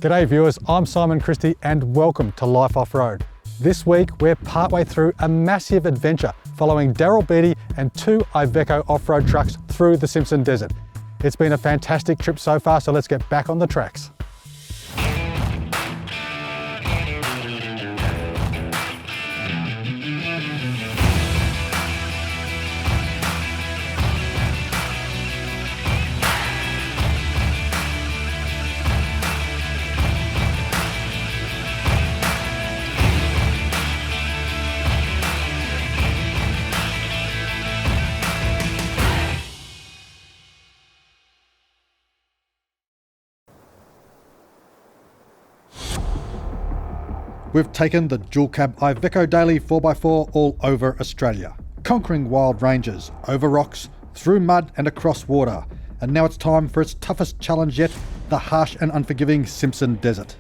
G'day viewers, I'm Simon Christie and welcome to Life Off-Road. This week we're partway through a massive adventure following Daryl Beattie and two Iveco off-road trucks through the Simpson Desert. It's been a fantastic trip so far, so let's get back on the tracks. We've taken the dual cab Iveco Daily 4x4 all over Australia, conquering wild ranges, over rocks, through mud and across water. And now it's time for its toughest challenge yet, the harsh and unforgiving Simpson Desert.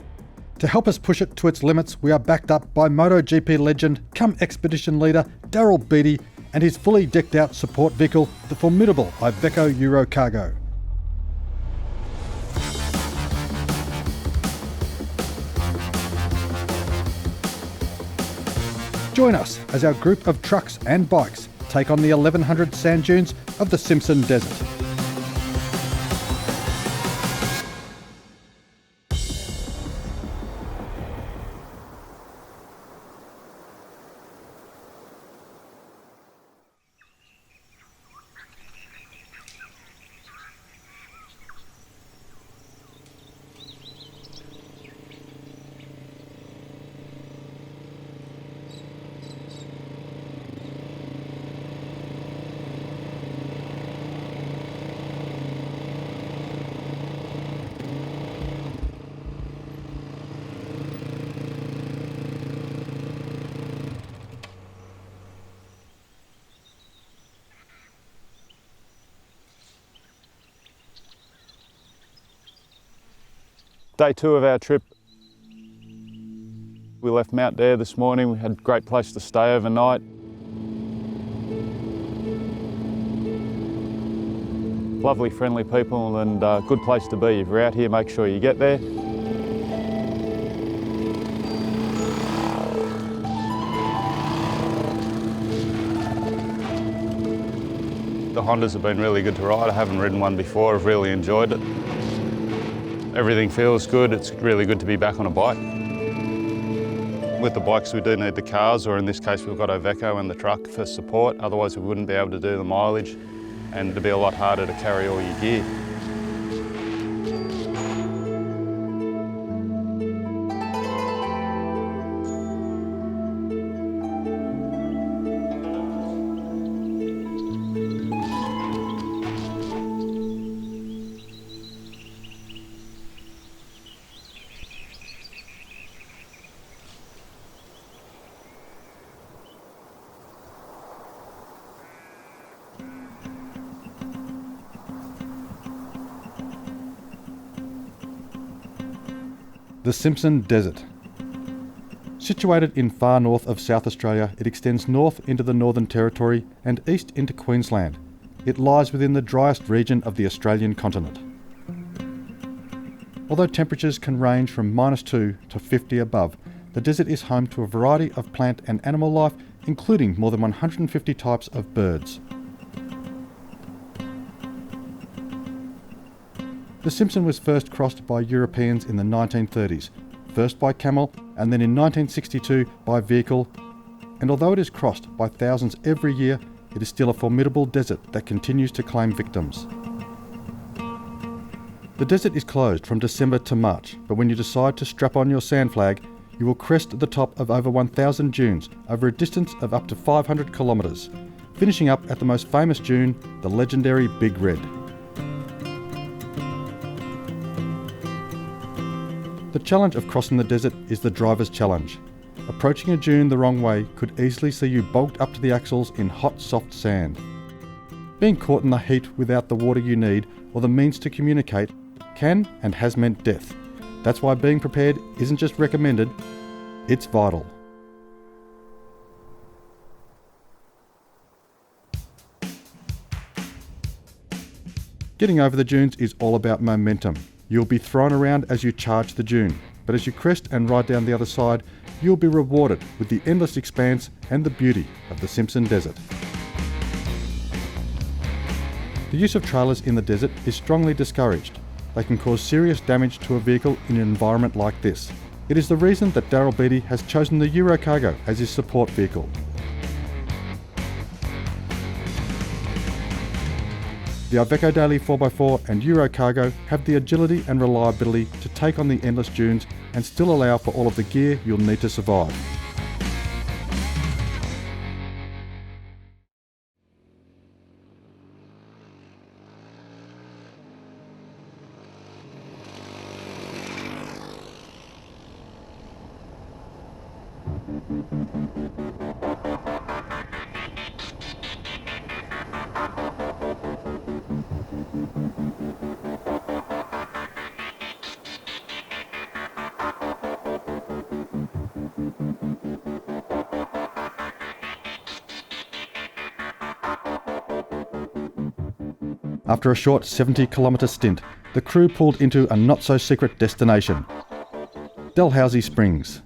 To help us push it to its limits, we are backed up by MotoGP legend, cum expedition leader, Daryl Beattie, and his fully decked out support vehicle, the formidable Iveco Eurocargo. Join us as our group of trucks and bikes take on the 1100 sand dunes of the Simpson Desert. Day two of our trip. We left Mount Dare this morning. We had a great place to stay overnight. Lovely, friendly people and a good place to be. If you're out here, make sure you get there. The Hondas have been really good to ride. I haven't ridden one before. I've really enjoyed it. Everything feels good. It's really good to be back on a bike. With the bikes, we do need the cars, or in this case, we've got Iveco and the truck for support. Otherwise, we wouldn't be able to do the mileage, and it'd be a lot harder to carry all your gear. The Simpson Desert. Situated in far north of South Australia, it extends north into the Northern Territory and east into Queensland. It lies within the driest region of the Australian continent. Although temperatures can range from -2 to 50 above, the desert is home to a variety of plant and animal life, including more than 150 types of birds. The Simpson was first crossed by Europeans in the 1930s, first by camel and then in 1962 by vehicle, and although it is crossed by thousands every year, it is still a formidable desert that continues to claim victims. The desert is closed from December to March, but when you decide to strap on your sand flag, you will crest the top of over 1,000 dunes over a distance of up to 500 kilometres, finishing up at the most famous dune, the legendary Big Red. The challenge of crossing the desert is the driver's challenge. Approaching a dune the wrong way could easily see you bogged up to the axles in hot, soft sand. Being caught in the heat without the water you need or the means to communicate can and has meant death. That's why being prepared isn't just recommended, it's vital. Getting over the dunes is all about momentum. You'll be thrown around as you charge the dune, but as you crest and ride down the other side, you'll be rewarded with the endless expanse and the beauty of the Simpson Desert. The use of trailers in the desert is strongly discouraged. They can cause serious damage to a vehicle in an environment like this. It is the reason that Daryl Beattie has chosen the Eurocargo as his support vehicle. The Iveco Daily 4x4 and Eurocargo have the agility and reliability to take on the endless dunes and still allow for all of the gear you'll need to survive. After a short 70-kilometre stint, the crew pulled into a not-so-secret destination, Dalhousie Springs.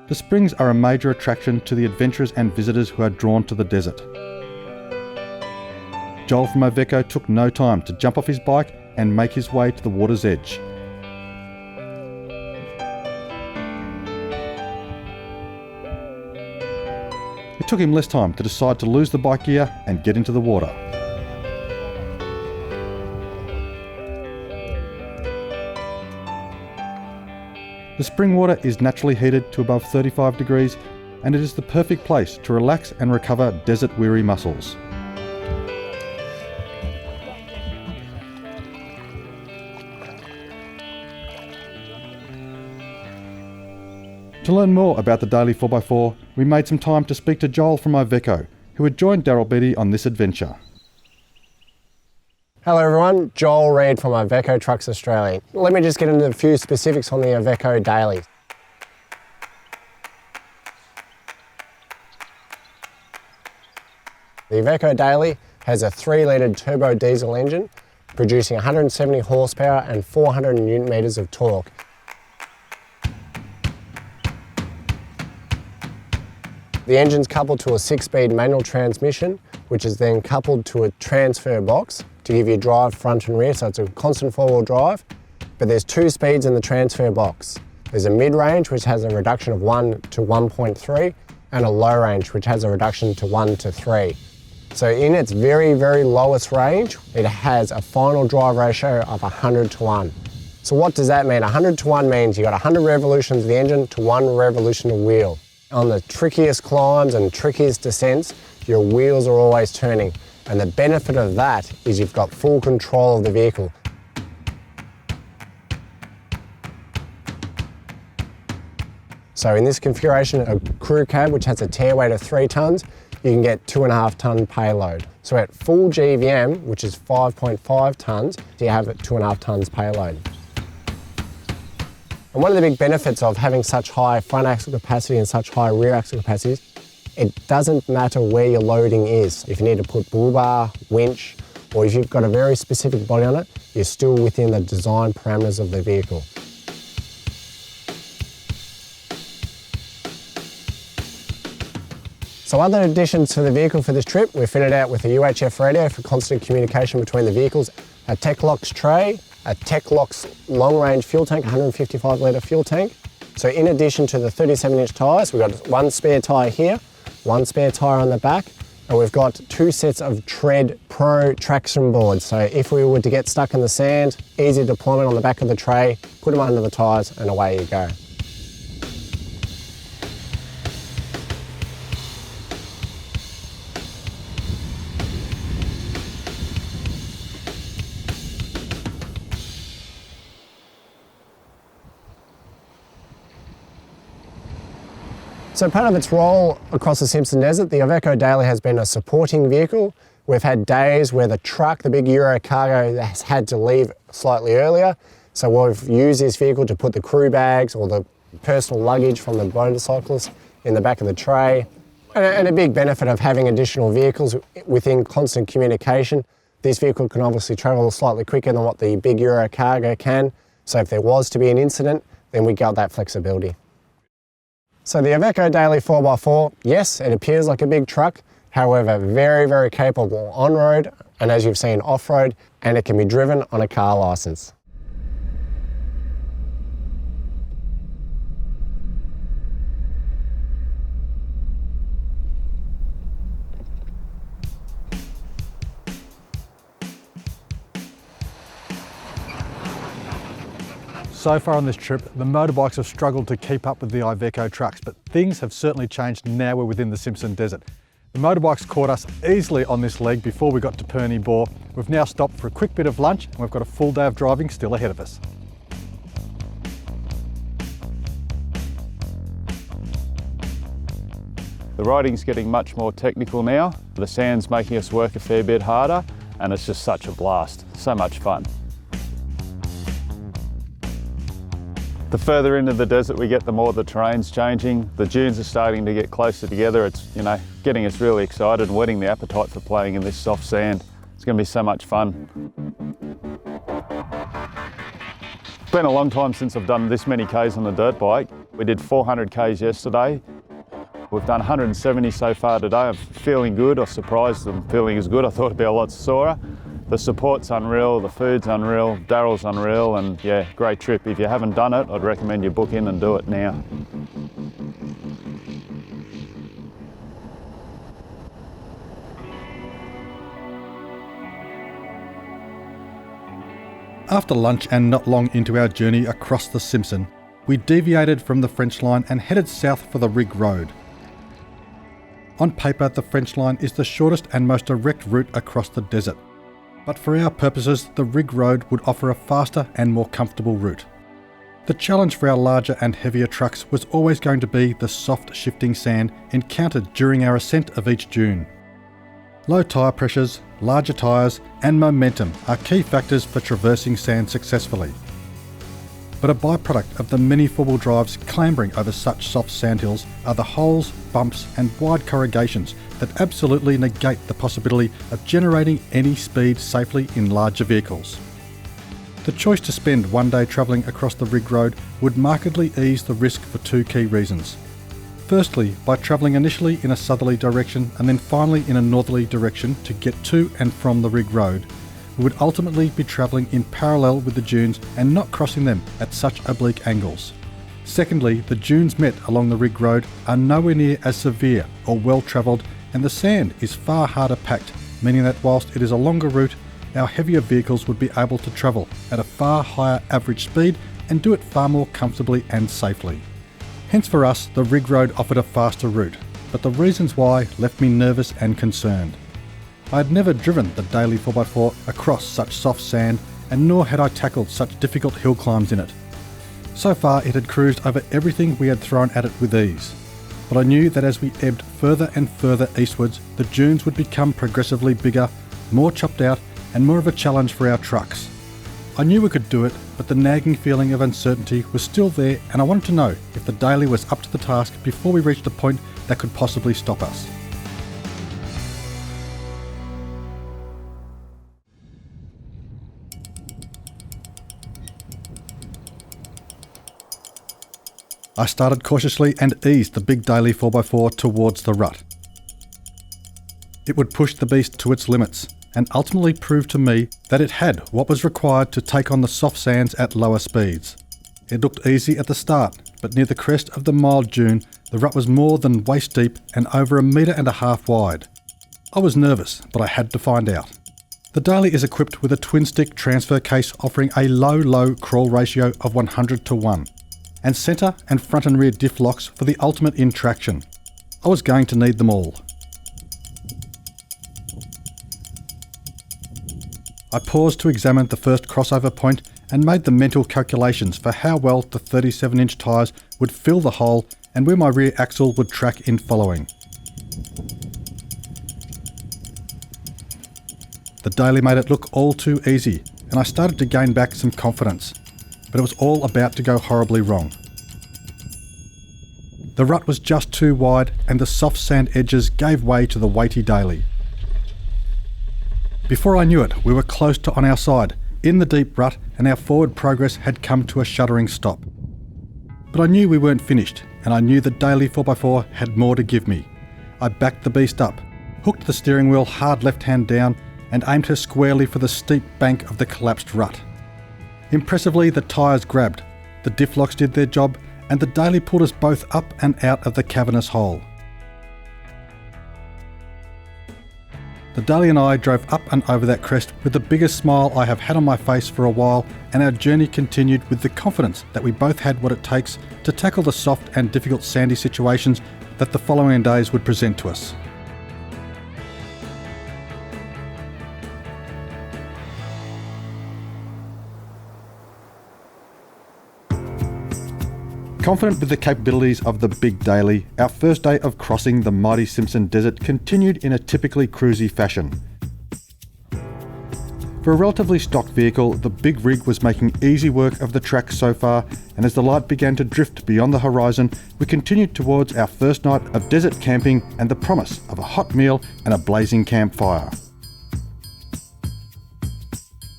The springs are a major attraction to the adventurers and visitors who are drawn to the desert. Joel from Iveco took no time to jump off his bike and make his way to the water's edge. It took him less time to decide to lose the bike gear and get into the water. The spring water is naturally heated to above 35 degrees, and it is the perfect place to relax and recover desert-weary muscles. To learn more about the Daily 4x4, we made some time to speak to Joel from Iveco, who had joined Daryl Beattie on this adventure. Hello everyone, Joel Reid from Iveco Trucks Australia. Let me just get into a few specifics on the Iveco Daily. The Iveco Daily has a 3-litre turbo diesel engine producing 170 horsepower and 400 newton metres of torque. The engine's coupled to a 6-speed manual transmission, which is then coupled to a transfer box to give you drive front and rear, so it's a constant 4-wheel drive. But there's 2 speeds in the transfer box. There's a mid-range, which has a reduction of 1 to 1.3, and a low range, which has a reduction to 1 to 3. So in its very, very lowest range, it has a final drive ratio of 100 to 1. So what does that mean? 100 to 1 means you've got 100 revolutions of the engine to 1 revolution of wheel. On the trickiest climbs and trickiest descents, your wheels are always turning. And the benefit of that is you've got full control of the vehicle. So in this configuration, a crew cab, which has a tare weight of 3 tonnes, you can get 2.5 tonne payload. So at full GVM, which is 5.5 tonnes, you have 2.5 tonnes payload. And one of the big benefits of having such high front axle capacity and such high rear axle capacities, it doesn't matter where your loading is. If you need to put bull bar, winch, or if you've got a very specific body on it, you're still within the design parameters of the vehicle. So other additions to the vehicle for this trip, we fitted out with a UHF radio for constant communication between the vehicles, a Tech-Locks tray, a Tech-Locks long-range fuel tank, 155 litre fuel tank. So in addition to the 37-inch tyres, we've got 1 spare tyre here, 1 spare tyre on the back, and we've got 2 sets of Tread Pro traction boards. So if we were to get stuck in the sand, easy deployment on the back of the tray, put them under the tyres and away you go. So part of its role across the Simpson Desert, the Iveco Daily has been a supporting vehicle, We've had days where the truck, the big Euro cargo, has had to leave slightly earlier. So we've used this vehicle to put the crew bags or the personal luggage from the motorcyclists in the back of the tray. And a big benefit of having additional vehicles within constant communication. This vehicle can obviously travel slightly quicker than what the big Euro cargo can. So if there was to be an incident, then we got that flexibility. So the Iveco Daily 4x4, yes, it appears like a big truck. However, very, very capable on-road and, as you've seen, off-road, and it can be driven on a car licence. So far on this trip, the motorbikes have struggled to keep up with the Iveco trucks, but things have certainly changed now we're within the Simpson Desert. The motorbikes caught us easily on this leg before we got to Perny Bore. We've now stopped for a quick bit of lunch and we've got a full day of driving still ahead of us. The riding's getting much more technical now. The sand's making us work a fair bit harder and it's just such a blast, so much fun. The further into the desert we get, the more the terrain's changing. The dunes are starting to get closer together. It's, getting us really excited and whetting the appetite for playing in this soft sand. It's going to be so much fun. It's been a long time since I've done this many Ks on a dirt bike. We did 400 Ks yesterday. We've done 170 so far today. I'm feeling good. I was surprised I'm feeling as good. I thought it'd be a lot sorer. The support's unreal, the food's unreal, Daryl's unreal, and yeah, great trip. If you haven't done it, I'd recommend you book in and do it now. After lunch and not long into our journey across the Simpson, we deviated from the French line and headed south for the Rig Road. On paper, the French line is the shortest and most direct route across the desert. But for our purposes, the Rig Road would offer a faster and more comfortable route. The challenge for our larger and heavier trucks was always going to be the soft shifting sand encountered during our ascent of each dune. Low tyre pressures, larger tyres and momentum are key factors for traversing sand successfully. But a byproduct of the many four-wheel drives clambering over such soft sandhills are the holes, bumps and wide corrugations that absolutely negate the possibility of generating any speed safely in larger vehicles. The choice to spend one day travelling across the Rig Road would markedly ease the risk for two key reasons. Firstly, by travelling initially in a southerly direction and then finally in a northerly direction to get to and from the Rig Road, we would ultimately be travelling in parallel with the dunes and not crossing them at such oblique angles. Secondly, the dunes met along the Rig Road are nowhere near as severe or well travelled, and the sand is far harder packed, meaning that whilst it is a longer route, our heavier vehicles would be able to travel at a far higher average speed and do it far more comfortably and safely. Hence for us, the Rig Road offered a faster route, but the reasons why left me nervous and concerned. I had never driven the Daily 4x4 across such soft sand, and nor had I tackled such difficult hill climbs in it. So far it had cruised over everything we had thrown at it with ease, but I knew that as we ebbed further and further eastwards, the dunes would become progressively bigger, more chopped out and more of a challenge for our trucks. I knew we could do it, but the nagging feeling of uncertainty was still there, and I wanted to know if the Daily was up to the task before we reached a point that could possibly stop us. I started cautiously and eased the big Daily 4x4 towards the rut. It would push the beast to its limits, and ultimately proved to me that it had what was required to take on the soft sands at lower speeds. It looked easy at the start, but near the crest of the mild dune, the rut was more than waist deep and over 1.5 meters wide. I was nervous, but I had to find out. The Daily is equipped with a twin-stick transfer case offering a low crawl ratio of 100:1, and centre and front and rear diff locks for the ultimate in traction. I was going to need them all. I paused to examine the first crossover point and made the mental calculations for how well the 37-inch tyres would fill the hole and where my rear axle would track in following. The daily made it look all too easy, and I started to gain back some confidence. But it was all about to go horribly wrong. The rut was just too wide, and the soft sand edges gave way to the weighty daily. Before I knew it, we were close to on our side, in the deep rut, and our forward progress had come to a shuddering stop. But I knew we weren't finished, and I knew the daily 4x4 had more to give me. I backed the beast up, hooked the steering wheel hard left hand down, and aimed her squarely for the steep bank of the collapsed rut. Impressively, the tyres grabbed, the diff locks did their job, and the daily pulled us both up and out of the cavernous hole. The daily and I drove up and over that crest with the biggest smile I have had on my face for a while, and our journey continued with the confidence that we both had what it takes to tackle the soft and difficult sandy situations that the following days would present to us. Confident with the capabilities of the big daily, our first day of crossing the mighty Simpson Desert continued in a typically cruisy fashion. For a relatively stock vehicle, the big rig was making easy work of the track so far, and as the light began to drift beyond the horizon, we continued towards our first night of desert camping and the promise of a hot meal and a blazing campfire.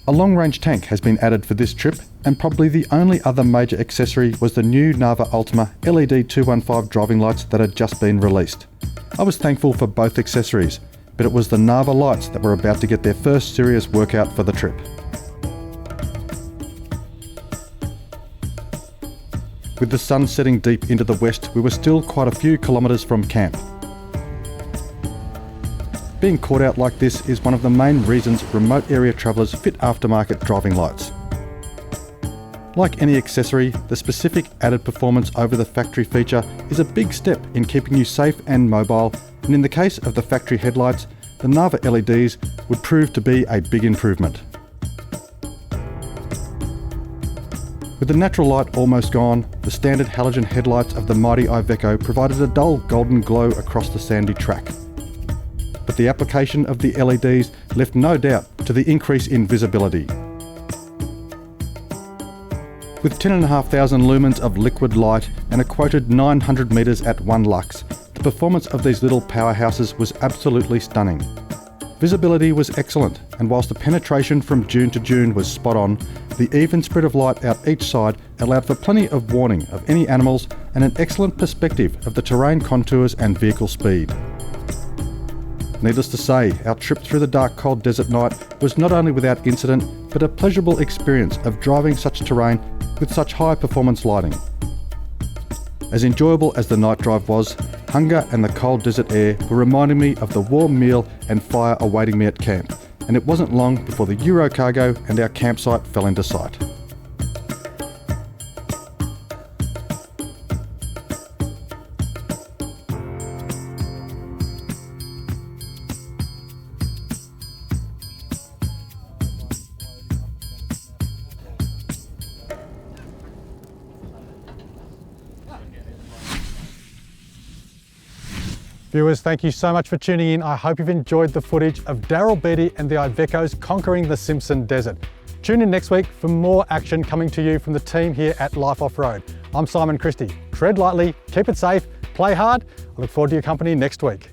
A long-range tank has been added for this trip, and probably the only other major accessory was the new Nava Ultima LED 215 driving lights that had just been released. I was thankful for both accessories, but it was the Nava lights that were about to get their first serious workout for the trip. With the sun setting deep into the west, we were still quite a few kilometres from camp. Being caught out like this is one of the main reasons remote area travellers fit aftermarket driving lights. Like any accessory, the specific added performance over the factory feature is a big step in keeping you safe and mobile, and in the case of the factory headlights, the Nava LEDs would prove to be a big improvement. With the natural light almost gone, the standard halogen headlights of the mighty Iveco provided a dull golden glow across the sandy track. But the application of the LEDs left no doubt to the increase in visibility. With 10,500 lumens of liquid light and a quoted 900 metres at 1 lux, the performance of these little powerhouses was absolutely stunning. Visibility was excellent, and whilst the penetration from dune to dune was spot on, the even spread of light out each side allowed for plenty of warning of any animals and an excellent perspective of the terrain contours and vehicle speed. Needless to say, our trip through the dark cold desert night was not only without incident, but a pleasurable experience of driving such terrain with such high performance lighting. As enjoyable as the night drive was, hunger and the cold desert air were reminding me of the warm meal and fire awaiting me at camp, and it wasn't long before the Euro cargo and our campsite fell into sight. Viewers, thank you so much for tuning in. I hope you've enjoyed the footage of Daryl Beattie and the Ivecos conquering the Simpson Desert. Tune in next week for more action coming to you from the team here at Life Off-Road. I'm Simon Christie. Tread lightly, keep it safe, play hard. I look forward to your company next week.